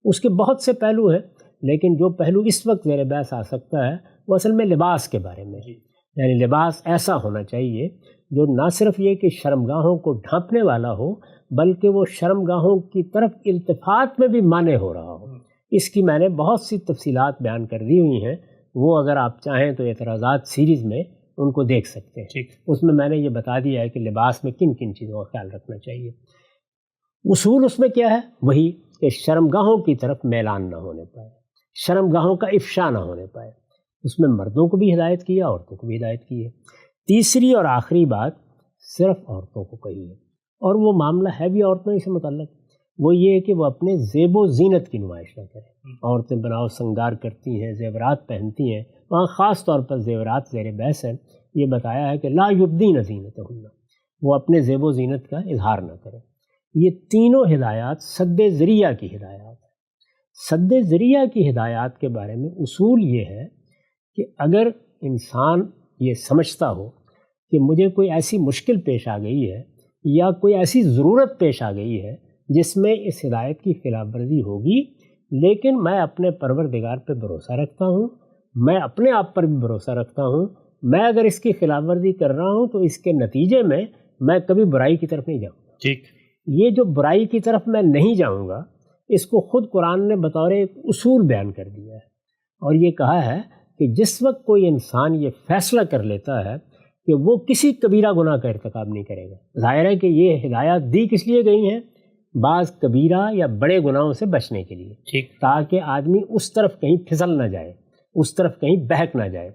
[SPEAKER 2] اس کے بہت سے پہلو ہیں، لیکن جو پہلو اس وقت زیر بحث آ سکتا ہے وہ اصل میں لباس کے بارے میں ہے. یعنی لباس ایسا ہونا چاہیے جو نہ صرف یہ کہ شرمگاہوں کو ڈھانپنے والا ہو بلکہ وہ شرمگاہوں کی طرف التفات میں بھی مانع ہو رہا ہو. اس کی میں نے بہت سی تفصیلات بیان کر دی ہوئی ہیں، وہ اگر آپ چاہیں تو اعتراضات سیریز میں ان کو دیکھ سکتے ہیں. اس میں نے یہ بتا دیا ہے کہ لباس میں کن کن چیزوں کا خیال رکھنا چاہیے. اصول اس میں کیا ہے؟ وہی کہ شرمگاہوں کی طرف میلان نہ ہونے پائے، شرمگاہوں کا افشا نہ ہونے پائے. اس میں مردوں کو بھی ہدایت کی ہے، عورتوں کو بھی ہدایت کی ہے. تیسری اور آخری بات صرف عورتوں کو کہی ہے، اور وہ معاملہ ہے بھی عورتوں سے متعلق. وہ یہ ہے کہ وہ اپنے زیب و زینت کی نمائش نہ کریں. عورتیں بناؤ سنگار کرتی ہیں، زیورات پہنتی ہیں. وہاں خاص طور پر زیورات زیر بحث ہے. یہ بتایا ہے کہ لا یبدین زینتہن، وہ اپنے زیب و زینت کا اظہار نہ کریں. یہ تینوں ہدایات سد ذریعہ کی ہدایات ہیں. سد ذریعہ کی ہدایات کے بارے میں اصول یہ ہے کہ اگر انسان یہ سمجھتا ہو کہ مجھے کوئی ایسی مشکل پیش آ گئی ہے یا کوئی ایسی ضرورت پیش آ گئی ہے جس میں اس ہدایت کی خلاف ورزی ہوگی، لیکن میں اپنے پروردگار پہ بھروسہ رکھتا ہوں، میں اپنے آپ پر بھی بھروسہ رکھتا ہوں، میں اگر اس کی خلاف ورزی کر رہا ہوں تو اس کے نتیجے میں کبھی برائی کی طرف نہیں جاؤں گا.
[SPEAKER 1] ٹھیک. یہ
[SPEAKER 2] جو برائی کی طرف میں نہیں جاؤں گا، اس کو خود قرآن نے بطور ایک اصول بیان کر دیا ہے، اور یہ کہا ہے کہ جس وقت کوئی انسان یہ فیصلہ کر لیتا ہے کہ وہ کسی کبیرہ گناہ کا ارتکاب نہیں کرے گا، ظاہر ہے کہ یہ ہدایات دی کس لیے گئی ہیں؟ بعض کبیرہ یا بڑے گناہوں سے بچنے کے لیے.
[SPEAKER 1] ٹھیک.
[SPEAKER 2] تاکہ آدمی اس طرف کہیں پھسل نہ جائے، اس طرف کہیں بہک نہ جائے.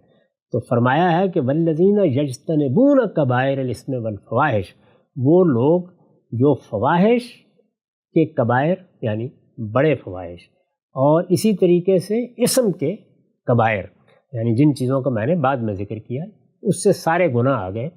[SPEAKER 2] تو فرمایا ہے کہ والذین یجتنبون کبائر الاسم والفواحش، وہ لوگ جو فواحش کے کبائر یعنی بڑے فواحش اور اسی طریقے سے اسم کے کبائر یعنی جن چیزوں کا میں نے بعد میں ذکر کیا اس سے سارے گناہ آ گئے،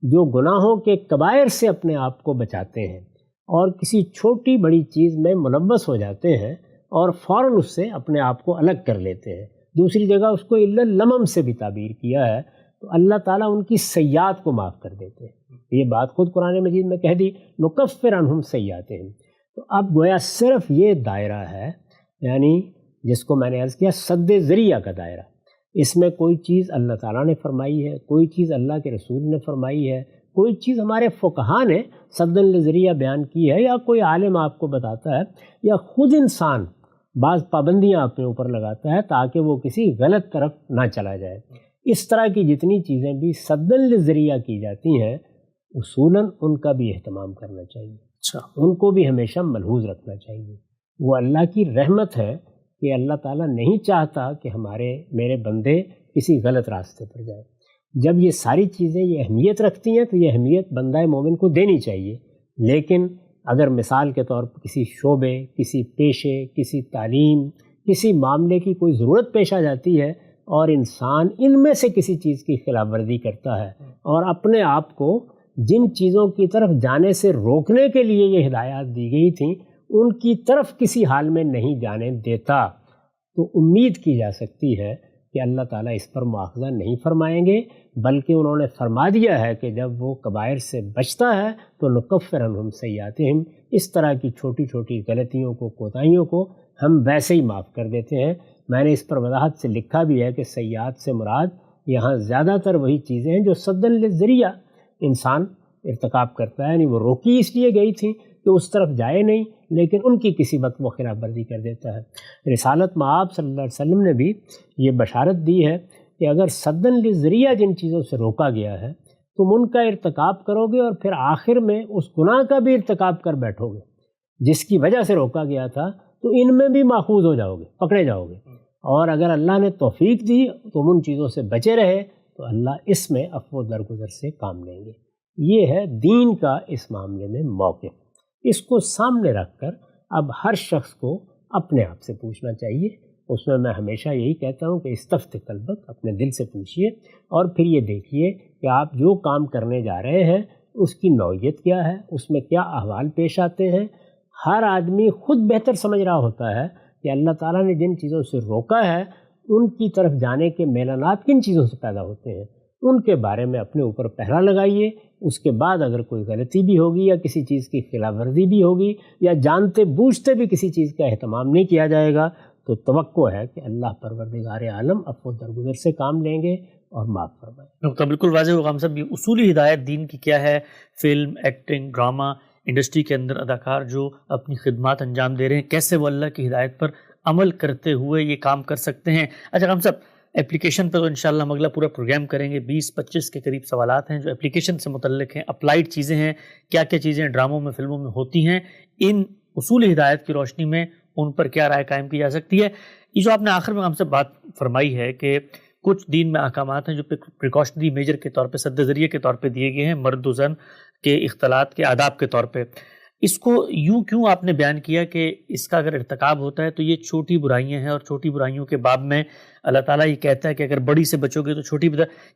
[SPEAKER 2] جو گناہوں کے کبائر سے اپنے آپ کو بچاتے ہیں اور کسی چھوٹی بڑی چیز میں ملوث ہو جاتے ہیں اور فوراً اس سے اپنے آپ کو الگ کر لیتے ہیں. دوسری جگہ اس کو الا لمم سے بھی تعبیر کیا ہے. تو اللہ تعالیٰ ان کی سیئات کو معاف کر دیتے ہیں. یہ بات خود قرآن مجید میں کہہ دی نکفر عنہم سیئاتہم. تو اب گویا صرف یہ دائرہ ہے، یعنی جس کو میں نے عرض کیا سد ذریعہ کا دائرہ، اس میں کوئی چیز اللہ تعالیٰ نے فرمائی ہے، کوئی چیز اللہ کے رسول نے فرمائی ہے، کوئی چیز ہمارے فقہا نے سد الذریعہ بیان کی ہے، یا کوئی عالم آپ کو بتاتا ہے، یا خود انسان بعض پابندیاں اپنے اوپر لگاتا ہے تاکہ وہ کسی غلط طرف نہ چلا جائے. اس طرح کی جتنی چیزیں بھی سد الذریعہ کی جاتی ہیں اصولاً ان کا بھی اہتمام کرنا چاہیے. ان کو بھی ہمیشہ ملحوظ رکھنا چاہیے. وہ اللہ کی رحمت ہے کہ اللہ تعالیٰ نہیں چاہتا کہ میرے بندے کسی غلط راستے پر جائیں. جب یہ ساری چیزیں یہ اہمیت رکھتی ہیں تو یہ اہمیت بندہ مومن کو دینی چاہیے. لیکن اگر مثال کے طور پر کسی شعبے، کسی پیشے، کسی تعلیم، کسی معاملے کی کوئی ضرورت پیش آ جاتی ہے اور انسان ان میں سے کسی چیز کی خلاف ورزی کرتا ہے اور اپنے آپ کو جن چیزوں کی طرف جانے سے روکنے کے لیے یہ ہدایات دی گئی تھیں ان کی طرف کسی حال میں نہیں جانے دیتا، تو امید کی جا سکتی ہے کہ اللہ تعالیٰ اس پر مواخذہ نہیں فرمائیں گے، بلکہ انہوں نے فرما دیا ہے کہ جب وہ کبائر سے بچتا ہے تو نکفر عنہم سیئاتہم، اس طرح کی چھوٹی چھوٹی غلطیوں کو، کوتاہیوں کو ہم ویسے ہی معاف کر دیتے ہیں. میں نے اس پر وضاحت سے لکھا بھی ہے کہ سیئات سے مراد یہاں زیادہ تر وہی چیزیں ہیں جو سد للذریعہ انسان ارتکاب کرتا ہے، یعنی وہ روکی اس لیے گئی تھیں کہ اس طرف جائے نہیں، لیکن ان کی کسی وقت وہ خلاف ورزی کر دیتا ہے. رسالت مآب صلی اللہ علیہ وسلم نے بھی یہ بشارت دی ہے کہ اگر سد للذریعہ جن چیزوں سے روکا گیا ہے تم ان کا ارتکاب کرو گے اور پھر آخر میں اس گناہ کا بھی ارتکاب کر بیٹھو گے جس کی وجہ سے روکا گیا تھا، تو ان میں بھی ماخوذ ہو جاؤ گے، پکڑے جاؤ گے. اور اگر اللہ نے توفیق دی تم ان چیزوں سے بچے رہے تو اللہ اس میں عفو و درگزر سے کام لیں گے. یہ ہے دین کا اس معاملے میں موقف. اس کو سامنے رکھ کر اب ہر شخص کو اپنے آپ سے پوچھنا چاہیے. اس میں ہمیشہ یہی کہتا ہوں کہ استفت قلبک، اپنے دل سے پوچھیے اور پھر یہ دیکھیے کہ آپ جو کام کرنے جا رہے ہیں اس کی نوعیت کیا ہے، اس میں کیا احوال پیش آتے ہیں. ہر آدمی خود بہتر سمجھ رہا ہوتا ہے کہ اللہ تعالیٰ نے جن چیزوں سے روکا ہے ان کی طرف جانے کے میلانات کن چیزوں سے پیدا ہوتے ہیں. ان کے بارے میں اپنے اوپر پہرا لگائیے. اس کے بعد اگر کوئی غلطی بھی ہوگی یا کسی چیز کی خلاف ورزی بھی ہوگی یا جانتے بوجھتے بھی کسی چیز کا اہتمام نہیں کیا جائے گا تو توقع ہے کہ اللہ پروردگار عالم عفو درگزر سے کام لیں گے اور معاف فرمائیں.
[SPEAKER 1] نقطہ بالکل واضح ہوگا. ہم سب یہ اصولی ہدایت دین کی کیا ہے؟ فلم، ایکٹنگ، ڈرامہ انڈسٹری کے اندر اداکار جو اپنی خدمات انجام دے رہے ہیں کیسے وہ اللہ کی ہدایت پر عمل کرتے ہوئے یہ کام کر سکتے ہیں. اچھا ہم سب اپلیکیشن پہ تو انشاءاللہ ہم اگلا پورا پروگرام کریں گے. 20-25 کے قریب سوالات ہیں جو اپلیکیشن سے متعلق ہیں، اپلائیڈ چیزیں ہیں، کیا کیا چیزیں ڈراموں میں، فلموں میں ہوتی ہیں، ان اصول ہدایت کی روشنی میں ان پر کیا رائے قائم کی جا سکتی ہے. یہ جو آپ نے آخر میں ہم سے بات فرمائی ہے کہ کچھ دین میں احکامات ہیں جو پریکاشنری میجر کے طور پہ، سد ذریعہ کے طور پہ دیے گئے ہیں مرد و زن کے اختلاط کے آداب کے طور پہ. اس کو یوں کیوں آپ نے بیان کیا کہ اس کا اگر ارتکاب ہوتا ہے تو یہ چھوٹی برائیاں ہیں اور چھوٹی برائیوں کے باب میں اللہ تعالیٰ یہ کہتا ہے کہ اگر بڑی سے بچو گے تو چھوٹی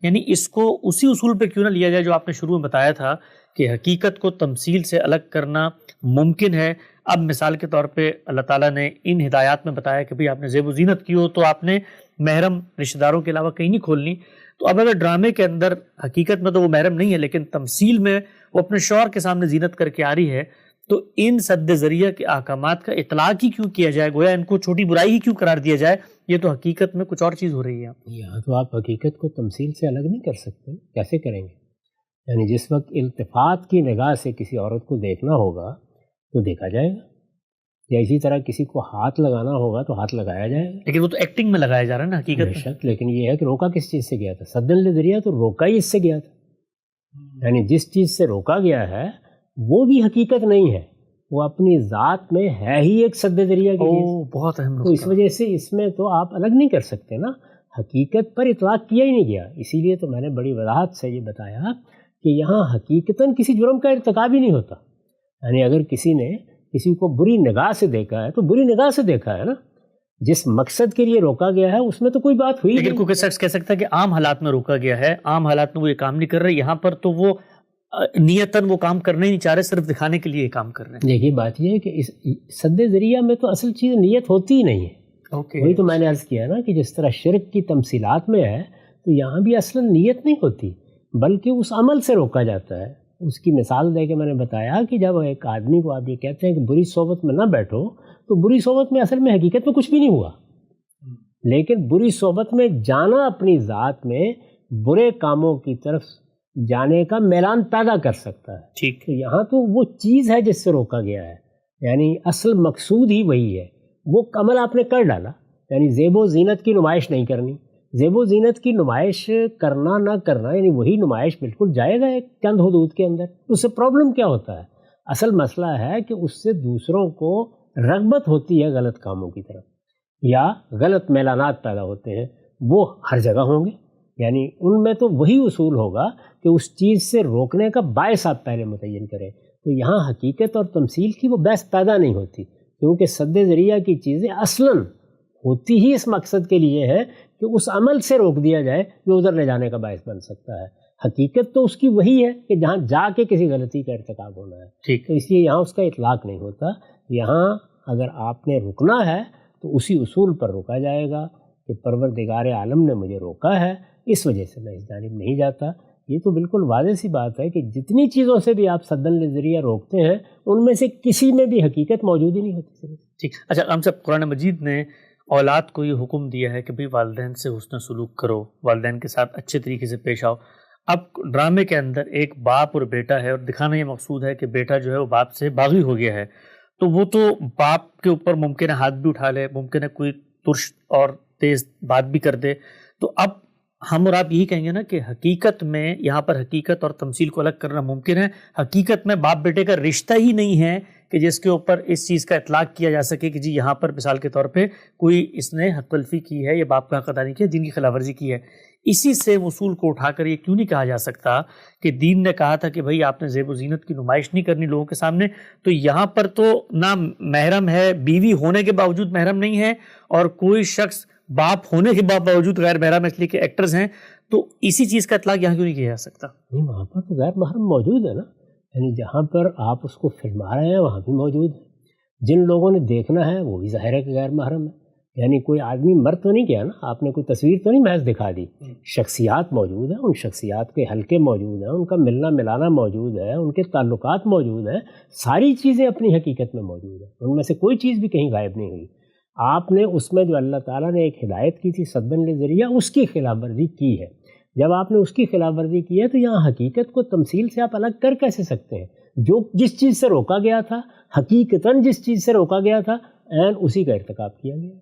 [SPEAKER 1] یعنی اس کو اسی اصول پہ کیوں نہ لیا جائے جو آپ نے شروع میں بتایا تھا کہ حقیقت کو تمثیل سے الگ کرنا ممکن ہے. اب مثال کے طور پہ اللہ تعالیٰ نے ان ہدایات میں بتایا کہ بھئی آپ نے زیب و زینت کی ہو تو آپ نے محرم رشتہ داروں کے علاوہ کہیں نہیں کھولنی. تو اب اگر ڈرامے کے اندر حقیقت میں تو وہ محرم نہیں ہے لیکن تمثیل میں وہ اپنے شوہر کے سامنے زینت کر کے آ رہی ہے تو ان سد ذریعہ کے احکامات کا اطلاق ہی کیوں کیا جائے؟ گویا ان کو چھوٹی برائی ہی کیوں قرار دیا جائے؟ یہ تو حقیقت میں کچھ اور چیز ہو رہی ہے.
[SPEAKER 2] یہاں تو آپ حقیقت کو تمثیل سے الگ نہیں کر سکتے. کیسے کریں گے؟ یعنی جس وقت التفات کی نگاہ سے کسی عورت کو دیکھنا ہوگا تو دیکھا جائے گا، یا اسی طرح کسی کو ہاتھ لگانا ہوگا تو ہاتھ لگایا جائے گا.
[SPEAKER 1] لیکن وہ تو ایکٹنگ میں لگایا جا رہا ہے نا حقیقت میں.
[SPEAKER 2] شک، لیکن یہ ہے کہ روکا کس چیز سے گیا تھا؟ سد الذریعہ تو روکا ہی اس سے گیا تھا. یعنی جس چیز سے روکا گیا ہے وہ بھی حقیقت نہیں ہے، وہ اپنی ذات میں ہے ہی ایک سد ذریعہ کی چیز.
[SPEAKER 1] بہت اہم.
[SPEAKER 2] تو اس وجہ سے اس میں تو آپ الگ نہیں کر سکتے نا. حقیقت پر اطلاق کیا ہی نہیں گیا. اسی لیے تو میں نے بڑی وضاحت سے یہ بتایا کہ یہاں حقیقتاً کسی جرم کا ارتکاب ہی نہیں ہوتا. یعنی اگر کسی نے کسی کو بری نگاہ سے دیکھا ہے تو بری نگاہ سے دیکھا ہے نا. جس مقصد کے لیے روکا گیا ہے اس میں تو کوئی بات ہوئی
[SPEAKER 1] لیکن کوئی شخص کہہ سکتا ہے کہ عام حالات میں روکا گیا ہے، عام حالات میں وہ یہ کام نہیں کر رہے، یہاں پر تو وہ نیتاً وہ کام کرنے ہی نہیں چاہ رہے، صرف دکھانے کے لیے یہ کام کر رہے ہیں.
[SPEAKER 2] دیکھیے بات یہ ہے کہ اس سد ذریعہ میں تو اصل چیز نیت ہوتی ہی نہیں ہے. وہی تو میں نے عرض کیا نا کہ جس طرح شرک کی تمثیلات میں ہے تو یہاں بھی اصلاً نیت نہیں ہوتی بلکہ اس عمل سے روکا جاتا ہے. اس کی مثال دے کے میں نے بتایا کہ جب ایک آدمی کو آپ یہ کہتے ہیں کہ بری صحبت میں نہ بیٹھو تو بری صحبت میں اصل میں حقیقت میں کچھ بھی نہیں ہوا، لیکن بری صحبت میں جانا اپنی ذات میں برے کاموں کی طرف جانے کا میلان پیدا کر سکتا ہے.
[SPEAKER 1] ٹھیک.
[SPEAKER 2] تو یہاں تو وہ چیز ہے جس سے روکا گیا ہے، یعنی اصل مقصود ہی وہی ہے. وہ عمل آپ نے کر ڈالا، یعنی زیب و زینت کی نمائش نہیں کرنی. زیب و زینت کی نمائش کرنا نہ کرنا یعنی وہی نمائش بالکل جائز ہے ایک چند حدود کے اندر. اس سے پرابلم کیا ہوتا ہے؟ اصل مسئلہ ہے کہ اس سے دوسروں کو رغبت ہوتی ہے غلط کاموں کی طرف یا غلط میلانات پیدا ہوتے ہیں، وہ ہر جگہ ہوں گے. یعنی ان میں تو وہی اصول ہوگا کہ اس چیز سے روکنے کا باعث آپ پہلے متعین کریں. تو یہاں حقیقت اور تمثیل کی وہ بحث پیدا نہیں ہوتی، کیونکہ سد ذریعہ کی چیزیں اصلاً ہوتی ہی اس مقصد کے لیے ہے کہ اس عمل سے روک دیا جائے جو ادھر لے جانے کا باعث بن سکتا ہے. حقیقت تو اس کی وہی ہے کہ جہاں جا کے کسی غلطی کا ارتکاب ہونا ہے.
[SPEAKER 1] ٹھیک.
[SPEAKER 2] تو اس لیے یہاں اس کا اطلاق نہیں ہوتا. یہاں اگر آپ نے رکنا ہے تو اسی اصول پر روکا جائے گا کہ پروردگار عالم نے مجھے روکا ہے، اس وجہ سے میں اس جانب نہیں جاتا. یہ تو بالکل واضح سی بات ہے کہ جتنی چیزوں سے بھی آپ سدن لذریعہ روکتے ہیں ان میں سے کسی میں بھی حقیقت موجود ہی نہیں ہوتی.
[SPEAKER 1] ٹھیک. اچھا ہم صاحب، قرآن مجید نے اولاد کو یہ حکم دیا ہے کہ بھئی والدین سے حسن سلوک کرو، والدین کے ساتھ اچھے طریقے سے پیش آؤ. اب ڈرامے کے اندر ایک باپ اور بیٹا ہے اور دکھانا یہ مقصود ہے کہ بیٹا جو ہے وہ باپ سے باغی ہو گیا ہے، تو وہ تو باپ کے اوپر ممکن ہے ہاتھ بھی اٹھا لے، ممکن ہے کوئی ترش اور تیز بات بھی کر دے. تو اب ہم اور آپ یہی کہیں گے نا کہ حقیقت میں یہاں پر حقیقت اور تمثیل کو الگ کرنا ممکن ہے. حقیقت میں باپ بیٹے کا رشتہ ہی نہیں ہے کہ جس کے اوپر اس چیز کا اطلاق کیا جا سکے کہ جی یہاں پر مثال کے طور پہ کوئی اس نے حق تلفی کی ہے یا باپ کا حق ادا نہیں کیا، دین کی خلاف ورزی کی ہے. اسی سے وصول کو اٹھا کر یہ کیوں نہیں کہا جا سکتا کہ دین نے کہا تھا کہ بھئی آپ نے زیب و زینت کی نمائش نہیں کرنی لوگوں کے سامنے. تو یہاں پر تو نہ محرم ہے، بیوی ہونے کے باوجود محرم نہیں ہے، اور کوئی شخص باپ ہونے کے باوجود غیر محرم اس لیے کہ ایکٹرز ہیں. تو اسی چیز کا اطلاق یہاں کیوں نہیں کیا جا سکتا؟
[SPEAKER 2] نہیں، وہاں پر تو غیر محرم موجود ہے نا، یعنی جہاں پر آپ اس کو فلما رہے ہیں وہاں بھی موجود ہے. جن لوگوں نے دیکھنا ہے وہ بھی ظاہر ہے کہ غیر محرم ہے. یعنی کوئی آدمی مر تو نہیں گیا نا، آپ نے کوئی تصویر تو نہیں محض دکھا دی. شخصیات موجود ہیں، ان شخصیات کے حلقے موجود ہیں، ان کا ملنا ملانا موجود ہے، ان کے تعلقات موجود ہیں، ساری چیزیں اپنی حقیقت میں موجود ہیں. ان میں سے کوئی چیز بھی کہیں غائب نہیں ہوئی. آپ نے اس میں جو اللہ تعالیٰ نے ایک ہدایت کی تھی سدن لذریعہ، اس کی خلاف ورزی کی ہے. جب آپ نے اس کی خلاف ورزی کی ہے تو یہاں حقیقت کو تمثیل سے آپ الگ کر کیسے سکتے ہیں؟ جو جس چیز سے روکا گیا تھا، حقیقتاً جس چیز سے روکا گیا تھا، عین اسی کا ارتکاب کیا گیا.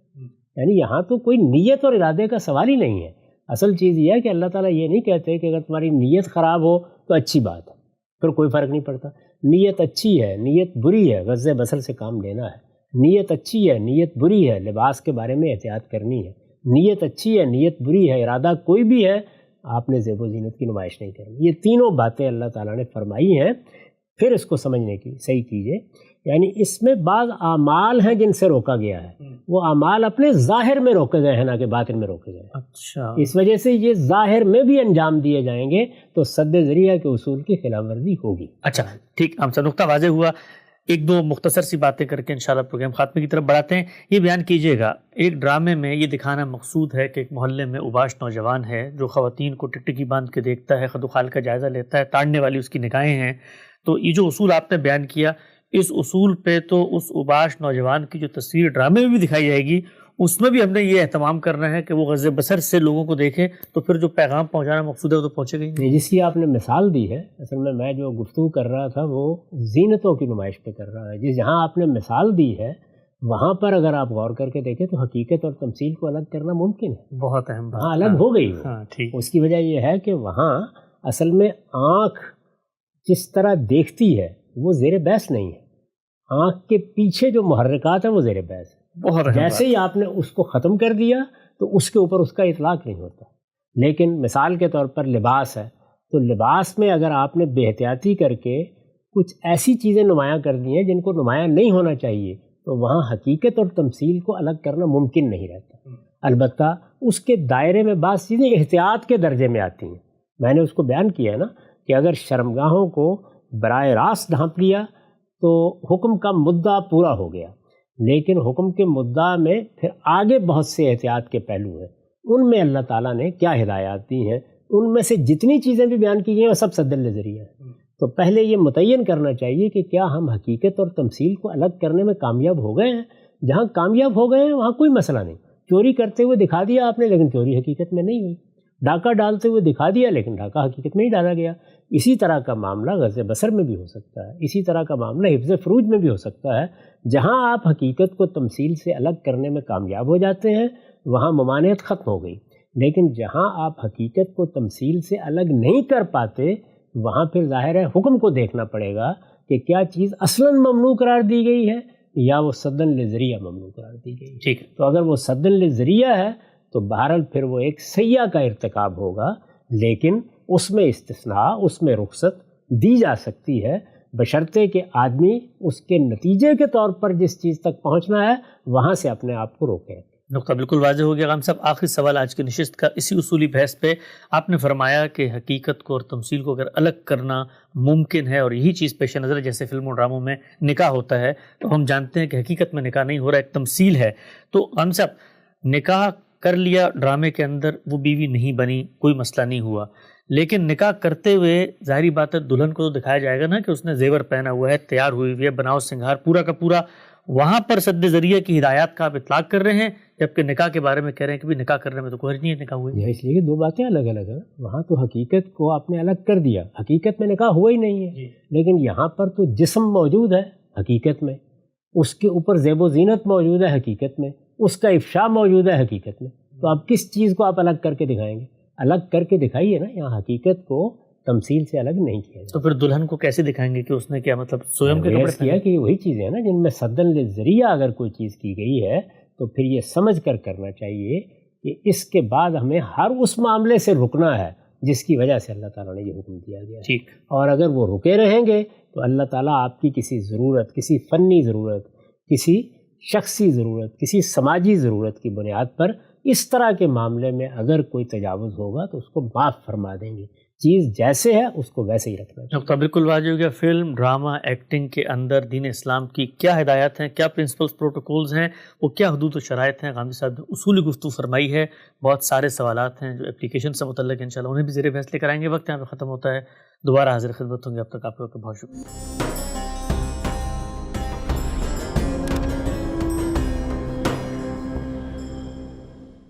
[SPEAKER 2] یعنی یہاں تو کوئی نیت اور ارادے کا سوال ہی نہیں ہے. اصل چیز یہ ہے کہ اللہ تعالیٰ یہ نہیں کہتے کہ اگر تمہاری نیت خراب ہو تو اچھی بات ہے، پھر کوئی فرق نہیں پڑتا. نیت اچھی ہے، نیت بری ہے، غض بصر سے کام لینا ہے. نیت اچھی ہے، نیت بری ہے، لباس کے بارے میں احتیاط کرنی ہے. نیت اچھی ہے، نیت بری ہے، ارادہ کوئی بھی ہے، آپ نے زیب و زینت کی نمائش نہیں کرنی. یہ تینوں باتیں اللہ تعالیٰ نے فرمائی ہیں. پھر اس کو سمجھنے کی صحیح کیجئے. یعنی اس میں بعض اعمال ہیں جن سے روکا گیا ہے، وہ اعمال اپنے ظاہر میں روکے گئے ہیں نہ کہ باطن میں روکے گئے ہیں.
[SPEAKER 1] اچھا،
[SPEAKER 2] اس وجہ سے یہ ظاہر میں بھی انجام دیے جائیں گے تو سد ذریعہ کے اصول کی خلاف ورزی ہوگی.
[SPEAKER 1] اچھا ٹھیک، ہم سے نقطہ واضح ہوا. ایک دو مختصر سی باتیں کر کے انشاءاللہ پروگرام خاتمے کی طرف بڑھاتے ہیں. یہ بیان کیجیے گا، ایک ڈرامے میں یہ دکھانا مقصود ہے کہ ایک محلے میں اوباش نوجوان ہے جو خواتین کو ٹکٹکی باندھ کے دیکھتا ہے، خد و خال کا جائزہ لیتا ہے، تاڑنے والی اس کی نگاہیں ہیں. تو یہ جو اصول آپ نے بیان کیا، اس اصول پہ تو اس اوباش نوجوان کی جو تصویر ڈرامے میں بھی دکھائی جائے گی، اس میں بھی ہم نے یہ اہتمام کرنا ہے کہ وہ غض بصر سے لوگوں کو دیکھے، تو پھر جو پیغام پہنچانا مقصود ہے وہ تو پہنچے گا ہی نہیں.
[SPEAKER 2] جس کی آپ نے مثال دی ہے، اصل میں جو گفتگو کر رہا تھا وہ زینتوں کی نمائش پہ کر رہا ہے. جہاں آپ نے مثال دی ہے وہاں پر اگر آپ غور کر کے دیکھیں تو حقیقت اور تمثیل کو الگ کرنا ممکن ہے.
[SPEAKER 1] بہت اہم بات.
[SPEAKER 2] ہاں، الگ ہو گئی.
[SPEAKER 1] ٹھیک.
[SPEAKER 2] اس کی وجہ یہ ہے کہ وہاں اصل میں آنکھ جس طرح دیکھتی ہے وہ زیر بحث نہیں ہے. آنکھ کے پیچھے جو محرکات ہیں وہ زیر بحث ہے.
[SPEAKER 1] بہت
[SPEAKER 2] جیسے ہی آپ نے اس کو ختم کر دیا تو اس کے اوپر اس کا اطلاق نہیں ہوتا. لیکن مثال کے طور پر لباس ہے، تو لباس میں اگر آپ نے بے احتیاطی کر کے کچھ ایسی چیزیں نمایاں کر دی ہیں جن کو نمایاں نہیں ہونا چاہیے تو وہاں حقیقت اور تمثیل کو الگ کرنا ممکن نہیں رہتا. البتہ اس کے دائرے میں بعض چیزیں احتیاط کے درجے میں آتی ہیں. میں نے اس کو بیان کیا ہے نا کہ اگر شرمگاہوں کو براہ راست ڈھانپ لیا تو حکم کا مدعا پورا ہو گیا، لیکن حکم کے مدعا میں پھر آگے بہت سے احتیاط کے پہلو ہیں. ان میں اللہ تعالیٰ نے کیا ہدایات دی ہیں، ان میں سے جتنی چیزیں بھی بیان کی گئی ہیں وہ سب سد الذریعہ ہیں۔ تو پہلے یہ متعین کرنا چاہیے کہ کیا ہم حقیقت اور تمثیل کو الگ کرنے میں کامیاب ہو گئے ہیں۔ جہاں کامیاب ہو گئے ہیں وہاں کوئی مسئلہ نہیں، چوری کرتے ہوئے دکھا دیا آپ نے لیکن چوری حقیقت میں نہیں ہوئی، ڈاکہ ڈالتے ہوئے دکھا دیا لیکن ڈاکہ حقیقت میں ہی ڈالا گیا۔ اسی طرح کا معاملہ غض بصر میں بھی ہو سکتا ہے، اسی طرح کا معاملہ حفظ فروج میں بھی ہو سکتا ہے۔ جہاں آپ حقیقت کو تمثیل سے الگ کرنے میں کامیاب ہو جاتے ہیں وہاں ممانعت ختم ہو گئی، لیکن جہاں آپ حقیقت کو تمثیل سے الگ نہیں کر پاتے وہاں پھر ظاہر ہے حکم کو دیکھنا پڑے گا کہ کیا چیز اصلاً ممنوع قرار دی گئی ہے یا وہ سدن لذریعہ ممنوع قرار دی گئی ہے۔
[SPEAKER 1] ٹھیک،
[SPEAKER 2] تو اگر وہ سدن لذریعہ ہے تو بہرحال پھر وہ ایک سیاح کا ارتکاب ہوگا، لیکن اس میں استثناء، اس میں رخصت دی جا سکتی ہے بشرطے کہ آدمی اس کے نتیجے کے طور پر جس چیز تک پہنچنا ہے وہاں سے اپنے آپ کو روکے۔
[SPEAKER 1] نقطہ بالکل واضح ہو گیا۔ غام صاحب، آخری سوال آج کی نشست کا اسی اصولی بحث پہ، آپ نے فرمایا کہ حقیقت کو اور تمثیل کو اگر الگ کرنا ممکن ہے اور یہی چیز پیش نظر ہے، جیسے فلموں ڈراموں میں نکاح ہوتا ہے تو ہم جانتے ہیں کہ حقیقت میں نکاح نہیں ہو رہا، ایک تمثیل ہے۔ تو غام صاحب، نکاح کر لیا ڈرامے کے اندر، وہ بیوی نہیں بنی، کوئی مسئلہ نہیں ہوا، لیکن نکاح کرتے ہوئے ظاہری بات ہے دلہن کو تو دکھایا جائے گا نا کہ اس نے زیور پہنا ہوا ہے، تیار ہوئی ہوئی ہے، بناؤ سنگھار پورا کا پورا، وہاں پر سد ذریعہ کی ہدایات کا آپ اطلاق کر رہے ہیں، جبکہ نکاح کے بارے میں کہہ رہے ہیں کہ بھی نکاح کرنے میں تو کوئی حرج نہیں ہے نکاح ہوئی۔
[SPEAKER 2] اس لیے دو باتیں الگ الگ ہیں، وہاں تو حقیقت کو آپ نے الگ کر دیا، حقیقت میں نکاح ہوا ہی نہیں ہے، لیکن یہاں پر تو جسم موجود ہے حقیقت میں، اس کے اوپر زیب و زینت موجود ہے حقیقت میں، اس کا افشا موجود ہے حقیقت میں، تو آپ کس چیز کو آپ الگ کر کے دکھائیں گے؟ الگ کر کے دکھائیے نا، یہاں حقیقت کو تمثیل سے الگ نہیں کیا جائے۔
[SPEAKER 1] تو پھر دلہن کو کیسے دکھائیں گے کہ اس نے کیا مطلب سویم کے کپڑے
[SPEAKER 2] کیا کہ وہی چیزیں ہیں نا جن میں سدن للذریعہ اگر کوئی چیز کی گئی ہے تو پھر یہ سمجھ کر کرنا چاہیے کہ اس کے بعد ہمیں ہر اس معاملے سے رکنا ہے جس کی وجہ سے اللہ تعالیٰ نے یہ حکم دیا گیا ہے۔
[SPEAKER 1] ٹھیک،
[SPEAKER 2] اور اگر وہ رکے رہیں گے تو اللہ تعالیٰ آپ کی کسی ضرورت، کسی فنی ضرورت، کسی شخصی ضرورت، کسی سماجی ضرورت کی بنیاد پر اس طرح کے معاملے میں اگر کوئی تجاوز ہوگا تو اس کو معاف فرما دیں گے۔ چیز جیسے ہے اس کو ویسے ہی رکھنا چاہیے۔
[SPEAKER 1] نقطہ بالکل واضح ہو گیا۔ فلم، ڈرامہ، ایکٹنگ کے اندر دین اسلام کی کیا ہدایات ہیں، کیا پرنسپلز، پروٹوکولز ہیں، وہ کیا حدود و شرائط ہیں، غامدی صاحب نے اصولی گفتگو فرمائی ہے۔ بہت سارے سوالات ہیں جو اپلیکیشن سے متعلق ہیں، انشاءاللہ انہیں بھی زیر بحث لے کر آئیں گے۔ وقت یہاں پہ ختم ہوتا ہے، دوبارہ حاضر خدمت ہوں گے، اب تک آپ کا بہت شکریہ۔